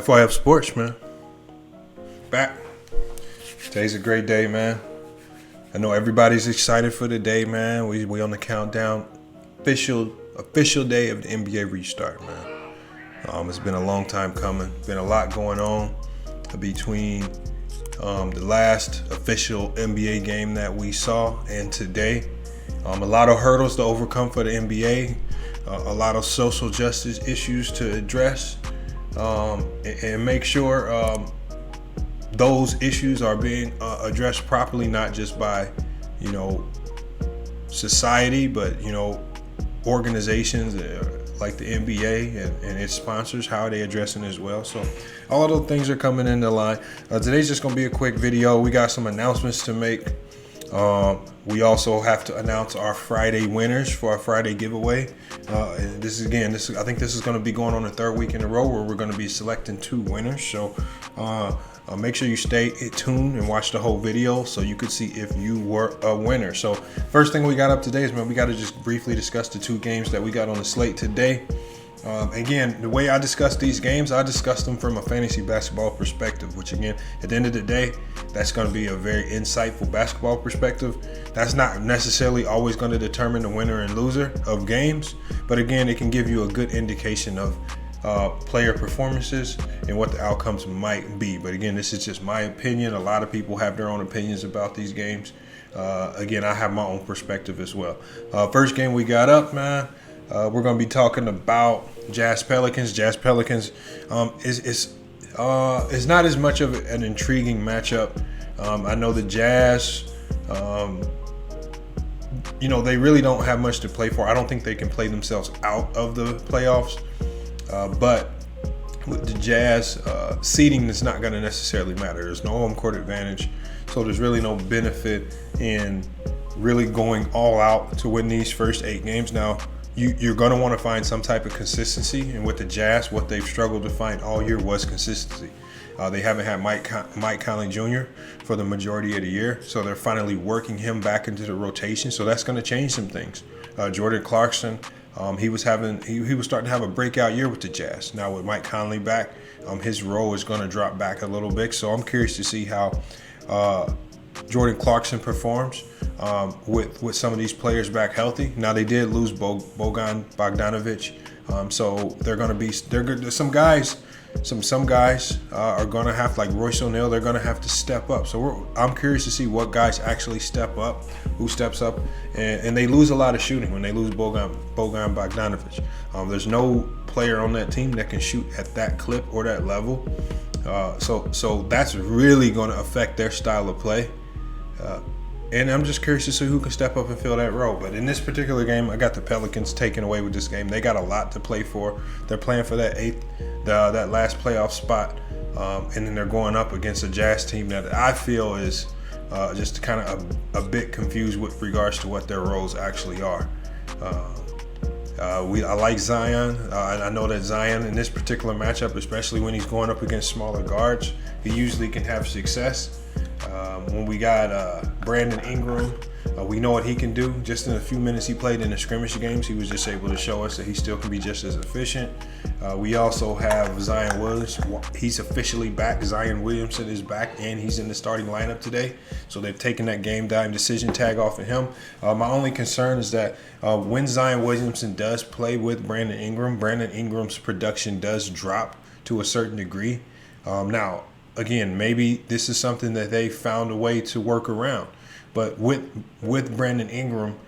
FYF Sports, man. Back. Today's a great day, man. I know everybody's excited for the day, man. We on the countdown. Official day of the NBA restart, man. It's been a long time coming. Been a lot going on between the last official NBA game that we saw and today. A lot of hurdles to overcome for the NBA. A lot of social justice issues to address and make sure those issues are being addressed properly, not just by, society, but, organizations like the NBA and its sponsors, how are they addressing as well. So all of those things are coming into line. Today's just going to be a quick video. We got some announcements to make. We also have to announce our Friday winners for our Friday giveaway. I think this is going to be going on the third week in a row where we're going to be selecting 2 winners. So make sure you stay tuned and watch the whole video so you could see if you were a winner. So first thing we got up today is, man, we got to just briefly discuss the 2 games that we got on the slate today. Again, the way I discuss these games, I discuss them from a fantasy basketball perspective, which again, at the end of the day, that's going to be a very insightful basketball perspective. That's not necessarily always going to determine the winner and loser of games, but again, it can give you a good indication of player performances and what the outcomes might be. But again, this is just my opinion. A lot of people have their own opinions about these games. Again, I have my own perspective as well. First game we got up, man. We're going to be talking about Jazz Pelicans. Jazz Pelicans is not as much of an intriguing matchup. I know the Jazz, they really don't have much to play for. I don't think they can play themselves out of the playoffs. But with the Jazz, seeding is not going to necessarily matter. There's no home court advantage. So there's really no benefit in really going all out to win these first 8 games. Now, you're going to want to find some type of consistency. And with the Jazz, what they've struggled to find all year was consistency. They haven't had Mike Conley Jr. for the majority of the year. So they're finally working him back into the rotation. So that's going to change some things. Jordan Clarkson, he was starting to have a breakout year with the Jazz. Now with Mike Conley back, his role is going to drop back a little bit. So I'm curious to see how Jordan Clarkson performs with some of these players back healthy. Now they did lose Bogan Bogdanovic, so they're going to be some guys are going to have, like Royce O'Neal, they're going to have to step up. So I'm curious to see what guys actually step up, who steps up, and they lose a lot of shooting when they lose Bogan Bogdanovic. There's no player on that team that can shoot at that clip or that level. So that's really going to affect their style of play. And I'm just curious to see who can step up and fill that role. But in this particular game, I got the Pelicans taking away with this game. They got a lot to play for. They're playing for that last playoff spot. And then they're going up against a Jazz team that I feel is just kind of a bit confused with regards to what their roles actually are. I like Zion. I know that Zion in this particular matchup, especially when he's going up against smaller guards, he usually can have success. When we got Brandon Ingram, we know what he can do. Just in a few minutes he played in the scrimmage games, he was just able to show us that he still can be just as efficient. We also have Zion Williams. He's officially back. Zion Williamson is back, and he's in the starting lineup today. So they've taken that game time decision tag off of him. My only concern is that when Zion Williamson does play with Brandon Ingram's production does drop to a certain degree. Now, again, maybe this is something that they found a way to work around. But with Brandon Ingram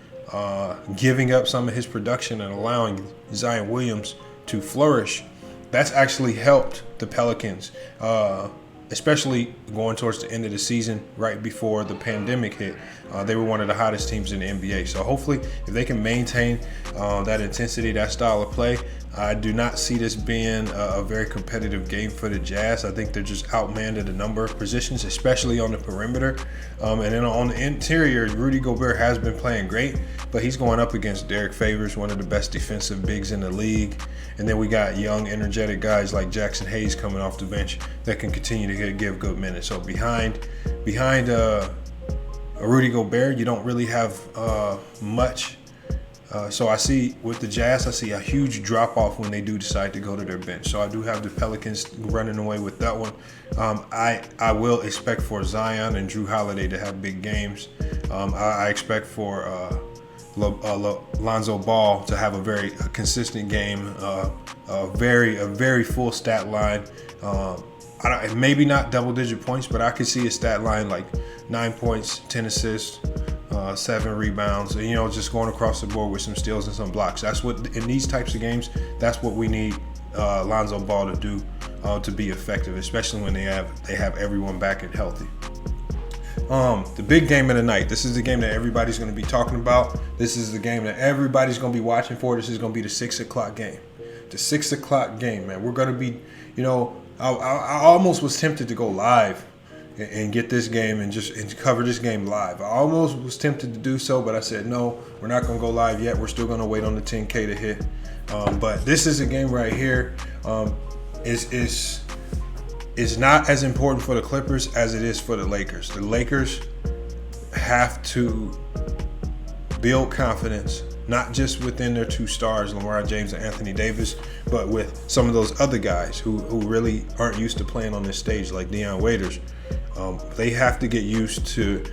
giving up some of his production and allowing Zion Williams to flourish, that's actually helped the Pelicans, especially going towards the end of the season right before the pandemic hit. They were one of the hottest teams in the NBA. So hopefully if they can maintain that intensity, that style of play, I do not see this being a very competitive game for the Jazz. I think they're just outmanned at a number of positions, especially on the perimeter. And then on the interior, Rudy Gobert has been playing great, but he's going up against Derek Favors, one of the best defensive bigs in the league. And then we got young, energetic guys like Jackson Hayes coming off the bench that can continue to give good minutes. So behind Rudy Gobert, you don't really have much So I see with the Jazz, I see a huge drop off when they do decide to go to their bench. So I do have the Pelicans running away with that one. I will expect for Zion and Drew Holiday to have big games. I expect for Lonzo Ball to have a very consistent game, a very full stat line. Maybe not double-digit points, but I could see a stat line like 9 points, 10 assists, 7 rebounds, and just going across the board with some steals and some blocks. That's what, in these types of games, that's what we need Lonzo Ball to do to be effective, especially when they have everyone back and healthy. The big game of the night. This is the game that everybody's going to be talking about. This is the game that everybody's going to be watching for. This is going to be the 6 o'clock game. The 6 o'clock game, man. We're going to be, I almost was tempted to go live and get this game and cover this game live. I almost was tempted to do so, but I said, no, we're not going to go live yet. We're still going to wait on the 10K to hit. But this is a game right here. It's not as important for the Clippers as it is for the Lakers. The Lakers have to build confidence, not just within their two stars, LeBron James and Anthony Davis, but with some of those other guys who really aren't used to playing on this stage, like Dion Waiters. They have to get used to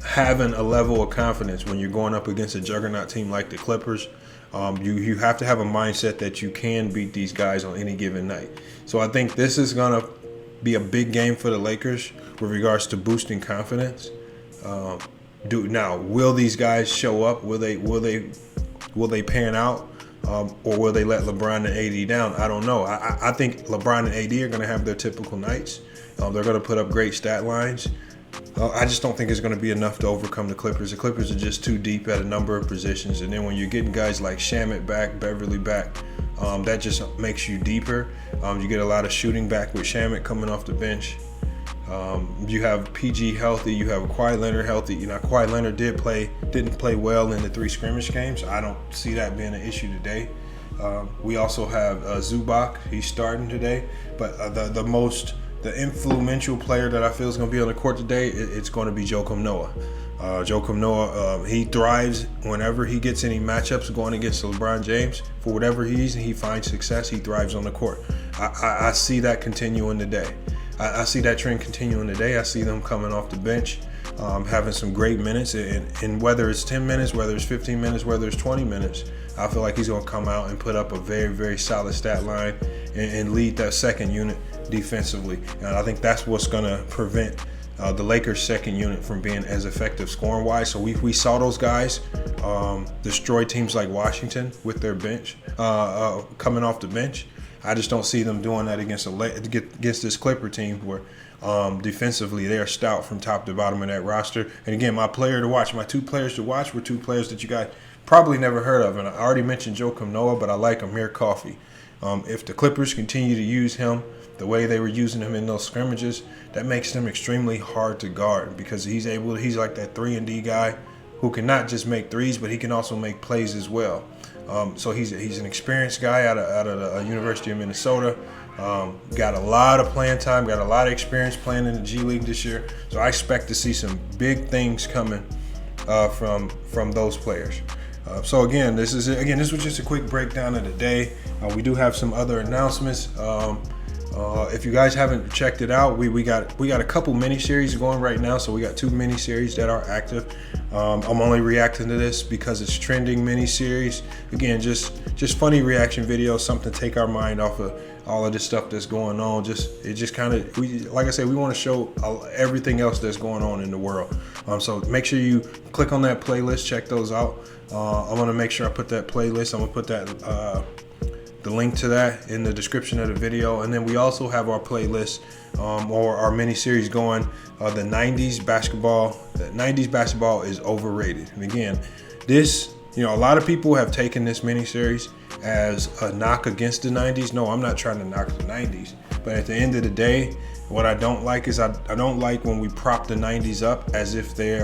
having a level of confidence when you're going up against a juggernaut team like the Clippers. You have to have a mindset that you can beat these guys on any given night. So I think this is going to be a big game for the Lakers with regards to boosting confidence. Now, will these guys show up? Will they pan out? Or will they let LeBron and AD down? I don't know. I think LeBron and AD are going to have their typical nights. They're going to put up great stat lines. I just don't think it's going to be enough to overcome the Clippers. The Clippers are just too deep at a number of positions. And then when you're getting guys like Shamet back, Beverly back, that just makes you deeper. You get a lot of shooting back with Shamet coming off the bench. You have PG healthy. You have Kawhi Leonard healthy. Kawhi Leonard didn't play well in the 3 scrimmage games. I don't see that being an issue today. We also have Zubac. He's starting today. But the influential player that I feel is going to be on the court today, it's going to be Joakim Noah. Joakim Noah, he thrives whenever he gets any matchups going against LeBron James. For whatever reason, he finds success. He thrives on the court. I see that continuing today. I see that trend continuing today. I see them coming off the bench, having some great minutes. And whether it's 10 minutes, whether it's 15 minutes, whether it's 20 minutes, I feel like he's going to come out and put up a very, very solid stat line and lead that second unit defensively. And I think that's what's going to prevent the Lakers' second unit from being as effective scoring-wise. So we saw those guys destroy teams like Washington with their bench, coming off the bench. I just don't see them doing that against this Clipper team where defensively they are stout from top to bottom of that roster. And again, my two players to watch were two players that you guys probably never heard of. And I already mentioned Joakim Noah, but I like Amir Coffey. If the Clippers continue to use him the way they were using him in those scrimmages, that makes him extremely hard to guard because he's like that 3-and-D guy who can not just make threes, but he can also make plays as well. So he's an experienced guy out of the University of Minnesota. Got a lot of playing time, got a lot of experience playing in the G League this year. So I expect to see some big things coming from those players. So again, this was just a quick breakdown of the day. We do have some other announcements. If you guys haven't checked it out, we got a couple mini series going right now. So we got 2 mini series that are active. I'm only reacting to this because it's trending mini series. Again, just funny reaction videos, something to take our mind off of all of this stuff that's going on. Like I said, we want to show everything else that's going on in the world. So make sure you click on that playlist, check those out. I'm gonna make sure I put that playlist. I'm gonna put that the link to that in the description of the video. And then we also have our playlist or our mini series going, the 90s basketball. The 90s basketball is overrated. And again, this, a lot of people have taken this mini series as a knock against the 90s. No, I'm not trying to knock the 90s. But at the end of the day, what I don't like is I don't like when we prop the 90s up as if they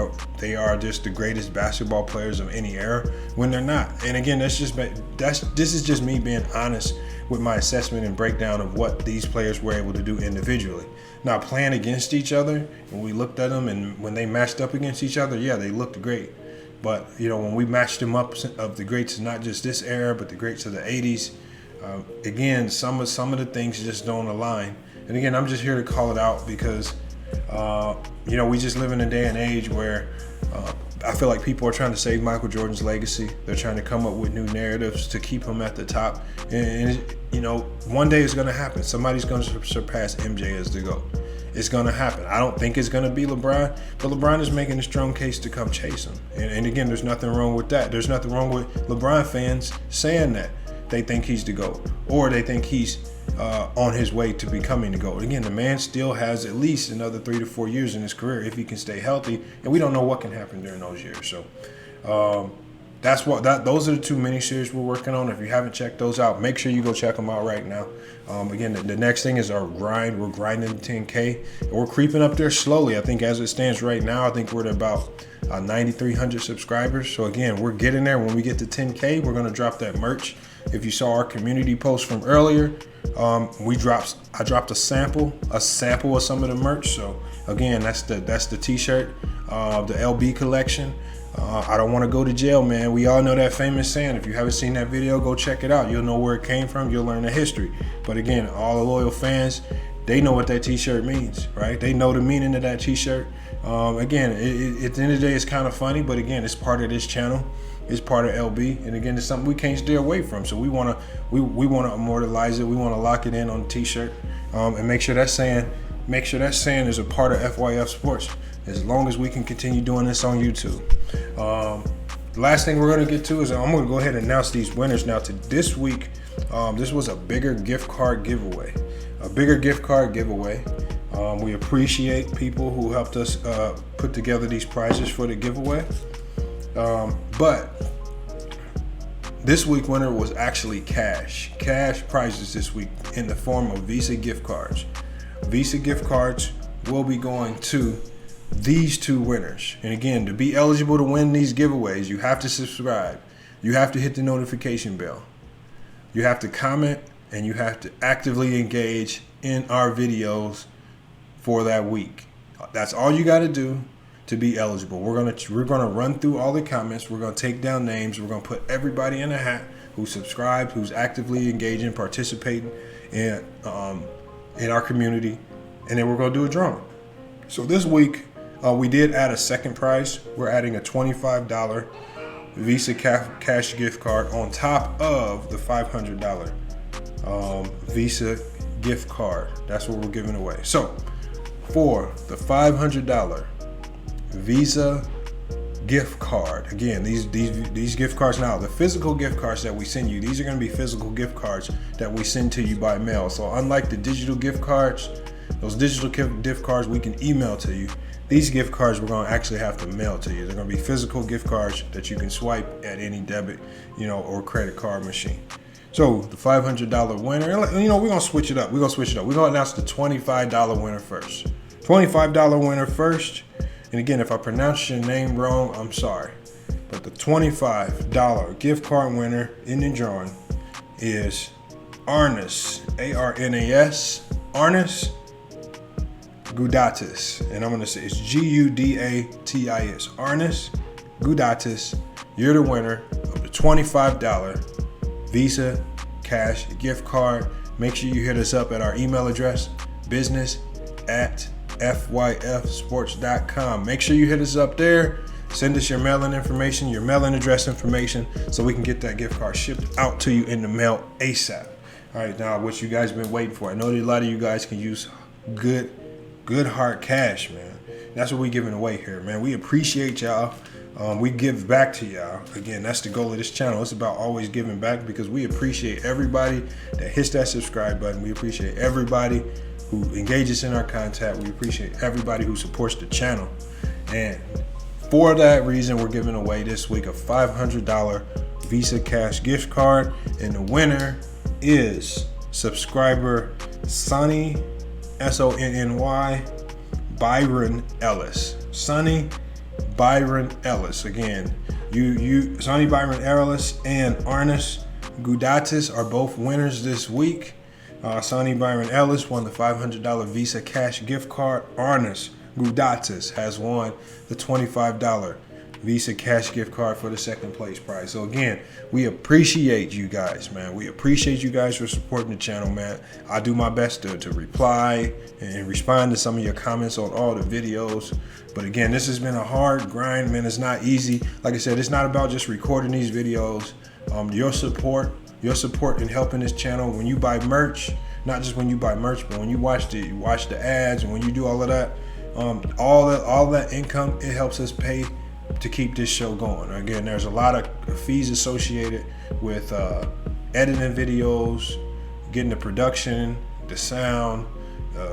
are just the greatest basketball players of any era when they're not. And again, this is just me being honest with my assessment and breakdown of what these players were able to do individually. Now, playing against each other, when we looked at them and when they matched up against each other, yeah, they looked great. But when we matched them up of the greats, not just this era, but the greats of the '80s, again, some of the things just don't align. And again, I'm just here to call it out because we just live in a day and age where I feel like people are trying to save Michael Jordan's legacy. They're trying to come up with new narratives to keep him at the top. And one day it's going to happen. Somebody's going to surpass MJ as the GOAT. It's going to happen. I don't think it's going to be LeBron, but LeBron is making a strong case to come chase him. And again, there's nothing wrong with that. There's nothing wrong with LeBron fans saying that they think he's the GOAT or they think he's on his way to becoming the GOAT. Again, the man still has at least another 3 to 4 years in his career if he can stay healthy, and we don't know what can happen during those years. So those are the 2 miniseries we're working on. If you haven't checked those out, make sure you go check them out right now. Again, the next thing is our grind. We're grinding 10K, and we're creeping up there slowly. I think as it stands right now, I think we're at about 9,300 subscribers. So again, we're getting there. When we get to 10K, we're going to drop that merch. If you saw our community post from earlier, I dropped a sample of some of the merch. So again, that's the t-shirt, the LB collection. I don't want to go to jail, man. We all know that famous saying. If you haven't seen that video, go check it out. You'll know where it came from. You'll learn the history. But again, all the loyal fans, they know what that t-shirt means, right? They know the meaning of that t-shirt. Again, at the end of the day, it's kind of funny, but again, it's part of this channel. It's part of LB, and again, it's something we can't stay away from. So we want to immortalize it. We want to lock it in on the t-shirt, and make sure that saying is a part of FYF Sports. As long as we can continue doing this on YouTube. The last thing we're going to get to is I'm going to go ahead and announce these winners now. To this week, this was a bigger gift card giveaway. We appreciate people who helped us put together these prizes for the giveaway. But this week winner was actually cash prizes this week in the form of Visa gift cards. Visa gift cards will be going to these 2 winners. And again, to be eligible to win these giveaways, you have to subscribe. You have to hit the notification bell. You have to comment, and you have to actively engage in our videos for that week. That's all you got to do to be eligible. We're gonna run through all the comments. We're gonna take down names. We're gonna put everybody in a hat who subscribed, who's actively engaging, participating in our community, and then we're gonna do a drawing. So this week we did add a second prize. We're adding a $25 Visa cash gift card on top of the $500 Visa gift card. That's what we're giving away. So for the $500 Visa gift card, again, these gift cards now, the physical gift cards that we send you, these are going to be physical gift cards that we send to you by mail. So unlike the digital gift cards, those digital gift cards we can email to you. These gift cards we're going to actually have to mail to you. They're going to be physical gift cards that you can swipe at any debit, or credit card machine. So the $500 winner, we're going to switch it up. We're going to announce the $25 winner first. $25 winner first. And again, if I pronounce your name wrong, I'm sorry. But the $25 gift card winner in the drawing is Arnas, A-R-N-A-S, Arnas Gudatis. And I'm going to say it's G-U-D-A-T-I-S. Arnas Gudatis, you're the winner of the $25 Visa cash gift card. Make sure you hit us up at our email address, business@fyfsports.com. Make sure you hit us up there. Send us your mailing information, your mailing address information, so we can get that gift card shipped out to you in the mail ASAP. All right, now what you guys been waiting for. I know that a lot of you guys can use good hard cash, man. That's what we giving away here, man. We appreciate y'all. We give back to y'all. Again, that's the goal of this channel. It's about always giving back because we appreciate everybody that hits that subscribe button. We appreciate everybody who engages in our content. We appreciate everybody who supports the channel. And for that reason, we're giving away this week a $500 Visa cash gift card. And the winner is subscriber Sonny, S-O-N-N-Y, Byron Ellis. Sonny Byron Ellis. Again, Sonny Byron Ellis and Arnas Gudatis are both winners this week. Sonny Byron Ellis won the $500 Visa cash gift card. Arnas Gudatis has won the $25 Visa cash gift card for the second place prize. So again, we appreciate you guys, man. We appreciate you guys for supporting the channel, man. I do my best to reply and respond to some of your comments on all the videos. But again, this has been a hard grind, man. It's not easy. Like I said, it's not about just recording these videos. Your support in helping this channel, when you buy merch, not just when you buy merch, but when you watch the ads, and when you do all of that, all that income, it helps us pay to keep this show going. Again, there's a lot of fees associated with editing videos, getting the production, the sound,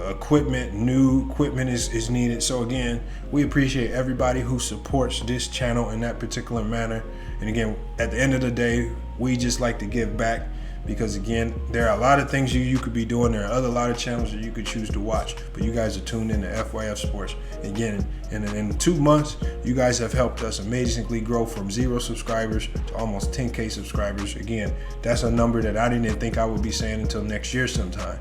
equipment. New equipment is needed. So again, we appreciate everybody who supports this channel in that particular manner. And again, at the end of the day, we just like to give back, because again, there are a lot of things you could be doing. There are a lot of channels that you could choose to watch, but you guys are tuned in to FYF Sports. Again, in 2 months, you guys have helped us amazingly grow from 0 subscribers to almost 10K subscribers. Again, that's a number that I didn't even think I would be saying until next year sometime.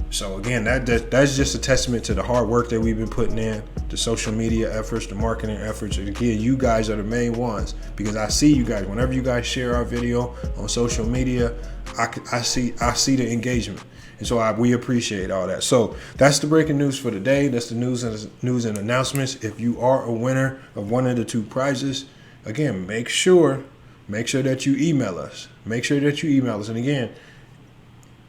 So again, that's just a testament to the hard work that we've been putting in, the social media efforts, the marketing efforts. And again, you guys are the main ones, because I see you guys, whenever you guys share our video on social media, I see the engagement. And so we appreciate all that. So that's the breaking news for today. That's the news and announcements. If you are a winner of one of the 2 prizes, again, make sure that you email us. Make sure that you email us. And again,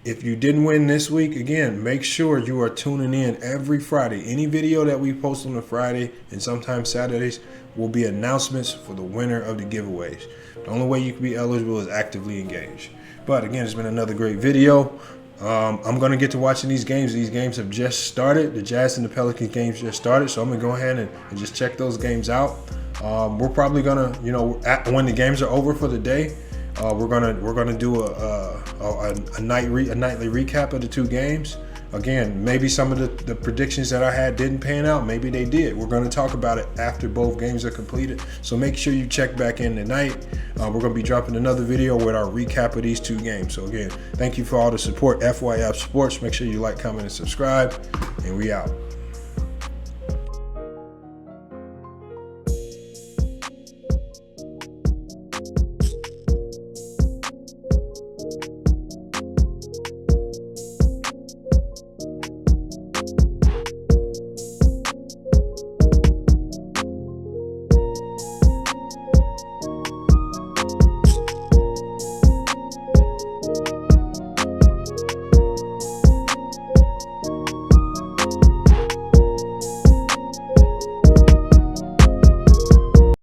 if you didn't win this week, again, make sure you are tuning in every Friday. Any video that we post on a Friday and sometimes Saturdays will be announcements for the winner of the giveaways. The only way you can be eligible is actively engaged. But again, it's been another great video. I'm going to get to watching these games. These games have just started. The Jazz and the Pelicans games just started. So I'm going to go ahead and just check those games out. We're probably going to, when the games are over for the day, we're gonna do a nightly recap of the 2 games. Again, maybe some of the predictions that I had didn't pan out. Maybe they did. We're going to talk about it after both games are completed. So make sure you check back in tonight. We're going to be dropping another video with our recap of these 2 games. So again, thank you for all the support. FYF Sports. Make sure you like, comment, and subscribe. And we out.